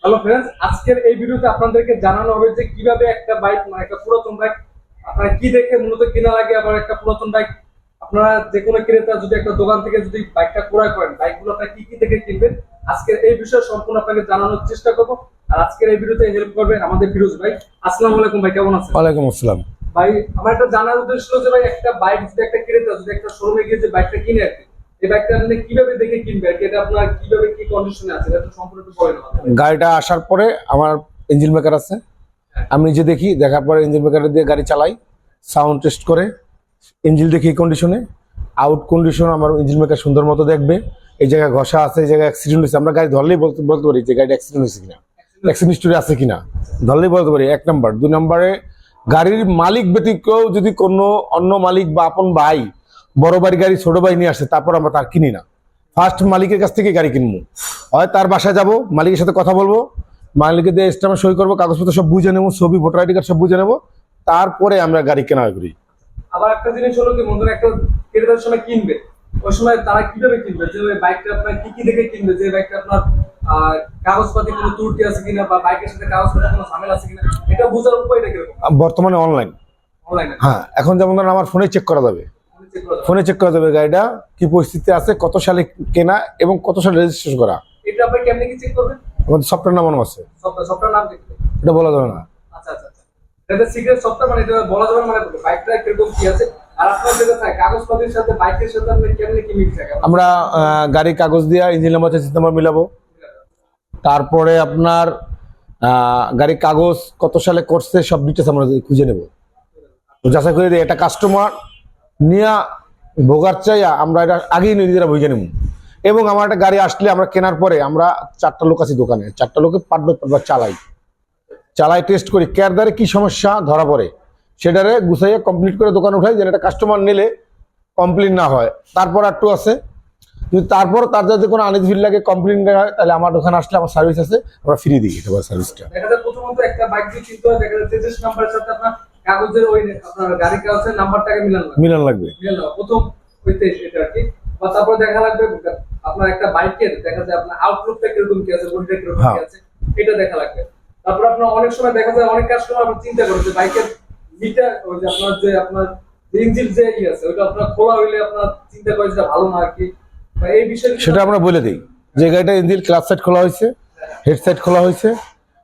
Hello friends, আজকের এই ভিডিওতে আপনাদেরকে জানানো হবে যে কিভাবে একটা বাইক মানে একটা পুরাতন বাইক আপনারা কি দেখে মূলত কেনা লাগে। আবার একটা পুরাতন বাইক আপনারা যে কোনো ক্রেতা যদি একটা দোকান থেকে যদি বাইকটা ক্রয় করেন, বাইকগুলো আপনারা কি কি দেখে কিনবেন, আজকের এই বিষয়ে সম্পূর্ণ আপনাকে জানানোর চেষ্টা করব। আর আজকের এই ভিডিওতে হেল্প করবে আমাদের ফিরোজ ভাই। আসসালামু আলাইকুম ভাই, কেমন আছেন? ওয়ালাইকুম আসসালাম। ভাই, আমার একটা জানার উদ্দেশ্য ছিল যে ভাই একটা বাইক যদি একটা ক্রেতা যদি একটা শোরুমে গিয়ে যে বাইকটা কিনে আর কি, এই বাইকটা আপনি কিভাবে দেখে কিনবে আর কি, এটা আপনার কিভাবে কি কন্ডিশনে আছে এটা তো সম্পূর্ণ একটু বলেন আমাদের। গাড়িটা আসার পরে আমার ইঞ্জিন মেকার আছে, আমি নিজে দেখি, দেখার পরে ইঞ্জিন মেকার দিয়ে গাড়ি চালাই, সাউন্ড টেস্ট করে ইঞ্জিন দেখি কন্ডিশনে, আউট কন্ডিশন আমার ইঞ্জিন মেকার সুন্দর মতো দেখবে। এই জায়গায় ঘষা আছে, এই জায়গায় অ্যাক্সিডেন্ট হয়েছে, আমরা গাড়ি ধরলেই বলতে পারি যে গাড়িটা অ্যাক্সিডেন্ট হয়েছে কিনা, অ্যাক্সিডেন্ট হিস্টোরি আছে কিনা ধরলেই বলতে পারি। এক নাম্বার। দুই নম্বরে গাড়ির মালিক ব্যতীতকেও যদি কোনো অন্য মালিক বা আপন ভাই বড় বাড়ি গাড়ি ছোট ভাই নিয়ে আসে, তারপর আমরা তার কিনি না, ফার্স্ট মালিকের কাছ থেকে গাড়ি কিনবো। হয় তার বাসায় যাব, মালিকের সাথে কথা বলবো, মালিকের দিয়ে স্ট্যাম্পে সই করবো, কাগজপত্র সব বুঝে নেবো, ছবি ভোটার আইডি কার্ড সব বুঝে নেবো, তারপরে আমরা গাড়ি কেনা করি। আবার একটা জিনিস হলো কি, বন্ধুরা একটা ক্রেতার সময় কিনবে, ওই সময় তারা কিভাবে কিনবে, যে ওই বাইকটা আপনার কি কি দেখে কিনবে, যে বাইকটা আপনার কাগজপাতি কোনো ত্রুটি আছে কিনা বা বাইকের সাথে কাগজপাতি কোনো ঝামেলা আছে কিনা, এটা বোঝার উপায়টা কিরকম? বর্তমানে অনলাইন। অনলাইনে হ্যাঁ, এখন যেমন ধরেন আমার ফোনে চেক করা যাবে, চেক করা যাবে। ফোনে চেক করা যাবে গাড়িটা কি পরিস্থিতি আছে, কত সালে কেনা এবং কত সালে রেজিস্ট্রেশন করা। এটা আপনি কেমনে কি চেক করবেন? আমাদের সফটওয়্যার নামানো আছে, সফটওয়্যার নাম দেখবে। এটা বলা যাবে না। আচ্ছা আচ্ছা আচ্ছা, এটা সিক্রেট সফটওয়্যার, মানে এটা বলা যাবে না, মানে বাইকটা কিরকম কি আছে। আর আপনার যেটা থাকে কাগজপাতির সাথে বাইকের সাথে আপনি কেমনে কি মিল থাকে? আমরা গাড়ির কাগজ দিয়ে ইঞ্জিন নাম্বার চেসিস নাম্বার মিলাবো, তারপরে আপনার গাড়ির কাগজ কত সালে করছে সব ডিটেলস আমরা খুঁজে নেব, যাচাই করে দিই। এটা কাস্টমার নিয়ে ভোগার চাইয়া আমরা এটা আগেই নিজেরা বুঝে নেব। এবং আমার একটা গাড়ি আসলে আমরা কেনার পরে আমরা 4টা লোক আছি দোকানে, 4টা লোকে পার্ট বাই পার্ট চালাই টেস্ট করি, কেয়ার দ্বারে কি সমস্যা ধরা পড়ে সেটারে গুছাইয়ে কমপ্লিট করে দোকানে উঠাই, যেন একটা কাস্টমার নিলে কমপ্লেন না হয়। তারপর একটু আছে, যদি তারপর তার যদি কোনো আনইজিল লাগে, কমপ্লেন হয়, তাহলে আমার দোকানে আসলে আমার সার্ভিস আছে, আমরা ফ্রি দিই এটা সার্ভিসটা। দেখা যায় প্রথমত একটা বাইক দিয়ে কিনতে হয়, দেখা যাচ্ছে চেসিস নাম্বারের সাথে আপনার কাগজের ওই আপনার গাড়ির কাগজের নাম্বারটাকে মিলান লাগবে। প্রথম হইতে এটা আর কি। বা তারপর দেখা লাগবে আপনার একটা বাইকের দেখা যায় আপনার আউটলুকটা কিরকম কি আছে, বডিটা কিরকম কি আছে, এটা দেখা লাগবে। তারপর আপনার অনেক সময় দেখা যায় অনেক কাস্টমার আপনার চিন্তা করে যে বাইকের মিটার ওই যে আপনার ইঞ্জিন যে আছে ওটা আপনার খোলা হইলে আপনার চিন্তা করে যে ভালো না আর কি, বা এই বিষয়ে সেটা আমরা বলে দিই যে গাড়িটা ইঞ্জিন ক্লাস সাইড খোলা হয়েছে, হেড সাইড খোলা হয়েছে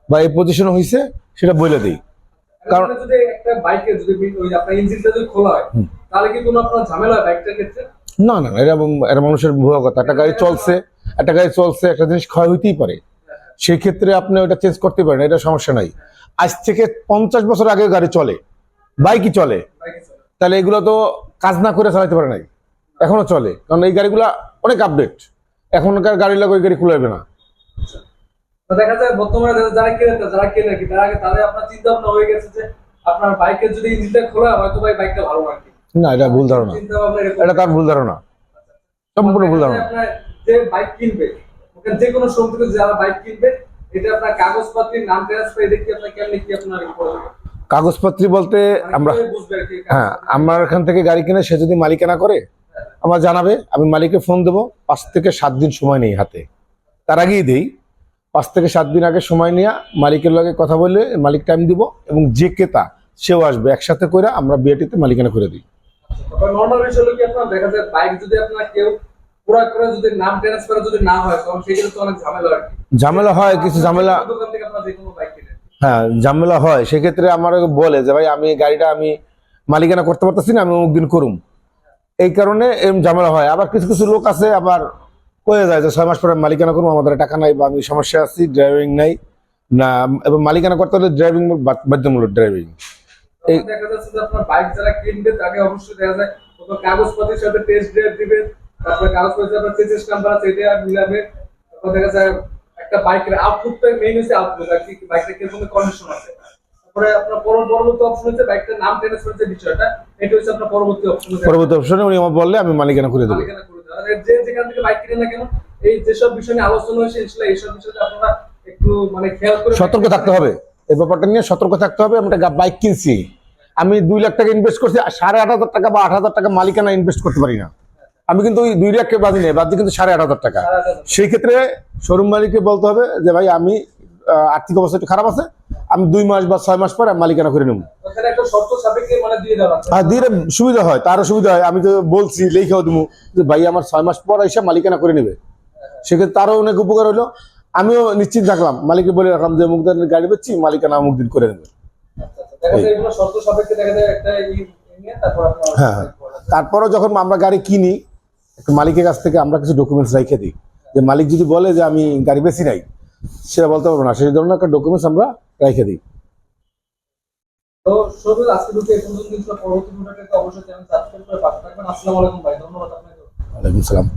বা এই পজিশন হয়েছে, সেটা বলে দিই। কারণ যদি একটা বাইকে যদি ওই আপনার ইঞ্জিনটা যদি খোলা হয়, তাহলে কি কোনো আপনার ঝামেলা হয় বাইকটার ক্ষেত্রে? না না, এটা মানুষের ভুয়া কথা। একটা গাড়ি চলছে, একটা জিনিস ক্ষয় হইতেই পারে, সেই ক্ষেত্রে আপনি ওটা চেঞ্জ করতে পারেন, এটা সমস্যা নাই। আজ থেকে 50 বছর আগে গাড়ি চলে, বাইকই চলে, তাহলে এগুলো তো কাজ না করে চালাতে পারে নাই, এখনো চলে, কারণ এই গাড়িগুলা অনেক আপডেট। এখনকার গাড়ি লাগে ওই গাড়ি খুলাবে না। তো দেখা যায় বর্তমানে যারা কেনে কি তার আগে তাহলে আপনার চিন্তা ভাবনা হয়ে গেছে যে আপনার বাইকের যদি ইঞ্জিনটা খোলা হয় হয়তো বাইকটা ভালো আর কি। না, এটা ভুল ধারণা, চিন্তা ভাবনা এরকম। এটা তার ভুল ধারণা, সম্পূর্ণ ভুল ধারণা। আপনার যে বাইক কিনবে, ওখানে যে কোনো শোরুম থেকে যারা বাইক কিনবে, এটা আপনার কাগজপত্রের নাম ট্রান্সফার এটা কি আপনার কেমনে কি আপনার কাগজপত্র বলতে আমরা, বুঝবে আর কি? হ্যাঁ, আমার এখান থেকে গাড়ি কিনে সে যদি মালিকানা করে আমার জানাবে, আমি মালিককে ফোন দেবো। 5 থেকে 7 দিন সময় নেই হাতে, তার আগেই দেই। 5 থেকে 7 দিন আগে সময় নিয়ে মালিকের লগে কথা বললে মালিক টাইম দিব, এবং যে ক্রেতা সেও আসবে, একসাথে করে আমরা বিয়েটিতে মালিকানা করে দিই। তবে নরমাল বিষয় হলো কি আপনার দেখা যায় বাইক যদি আপনার কেউ পুরা করে যদি নাম ট্রান্সফার যদি না হয় তখন সেক্ষেত্রে তো অনেক ঝামেলা আর কি। ঝামেলা হয়, কিছু ঝামেলা, দোকান থেকে আপনার যে কোনো বাইক কিনে, হ্যাঁ ঝামেলা হয়। সেক্ষেত্রে আমার বলে যে ভাই আমি গাড়িটা আমি মালিকানা করতে পারতেছি না, আমি অমুক করুম, এই কারণে এরকম ঝামেলা হয়। আবার কিছু কিছু লোক আছে আবার কয়ে যায় যে 6 মাস পরে মালিকানা করবো, আমাদের টাকা নাই বা আমি সমস্যা আছি, ড্রাইভিং নাই না, এবং মালিকানা করতে হলে ড্রাইভিং বাধ্যতামূলক ড্রাইভিং। এই দেখা যাচ্ছে যে আপনার বাইক যারা কিনবে তাকে অবশ্যই দেখা যায় কোনো কাগজপত্রের সাথে টেস্ট ড্রাইভ দিবে, তারপরে কাগজপত্রের আপনার চেসিস নাম্বার আছে এটা মিলাবে। তারপর দেখা যায় একটা বাইকের আউটপুটটা মেইন হচ্ছে আউটপুট আর কি, বাইকটা কিরকম কন্ডিশন আছে। তারপরে আপনার পরবর্তী অপশন হচ্ছে বাইকটার নাম ট্রান্সফার যে বিষয়টা, এটা হচ্ছে আপনার পরবর্তী অপশন। পরবর্তী অপশনে উনি আমার বললে আমি মালিকানা করে দেবো। মালিকানা করে দেওয়া। আর যে যেখান থেকে বাইক কিনে না কেন, এই যেসব বিষয় নিয়ে আলোচনা হয়েছে ইনশাআল্লাহ এইসব বিষয়ে আপনারা একটু মানে খেয়াল করে সতর্ক থাকতে হবে, এই ব্যাপারটা নিয়ে সতর্ক থাকতে হবে। আমি একটা বাইক কিনছি, আমি 2 লাখ টাকা ইনভেস্ট করছি, 8,500 টাকা বা 8,000 টাকা মালিকানা ইনভেস্ট করতে পারি না। আমি কিন্তু ওই 2 লাখকে বাদি নেই, বাদ দিয়ে কিন্তু 8,500 টাকা। সেই ক্ষেত্রে শোরুম মালিককে বলতে হবে যে ভাই আমি আর্থিক অবস্থা একটু খারাপ আছে, আমি 2 মাস বা 6 মাস পরে আমি মালিকানা করে নেবো। ওখানে একটা শর্ত সাপেক্ষে মানে দিয়ে দেওয়া লাগবে। আর দিলে সুবিধা হয়, তারও সুবিধা হয়। আমি তো বলছি লেখাও দেবো যে ভাই আমার 6 মাস পর এসে মালিকানা করে নেবে, সেক্ষেত্রে তারও অনেক উপকার হলো, আমিও নিশ্চিত থাকলাম, মালিককে বলে রাখলাম যে অমুক দিনের গাড়ি বেচছি, মালিকানা অমুক দিন করে নেবে। আচ্ছা আচ্ছা, দেখা যায় এগুলো শর্ত সাপেক্ষে দেখা যায় একটা নিয়ে তারপর আপনার হ্যাঁ, তারপরও যখন আমরা গাড়ি কিনি, একটা মালিকের কাছ থেকে আমরা কিছু ডকুমেন্টস রেখে দিই, যে মালিক যদি বলে যে আমি গাড়ি বেশি নাই, সেটা বলতে পারবো না, সেই ধরনের একটা ডকুমেন্টস আমরা রেখে দিই। তো সবুজ আজকে দুটো এই পর্যন্ত, পরবর্তী ভিডিওটাতে অবশ্যই চ্যানেল সাবস্ক্রাইব করে পাশে থাকবেন। আসসালামু আলাইকুম ভাই, ধন্যবাদ আপনাকে। ওয়ালাইকুম সালাম।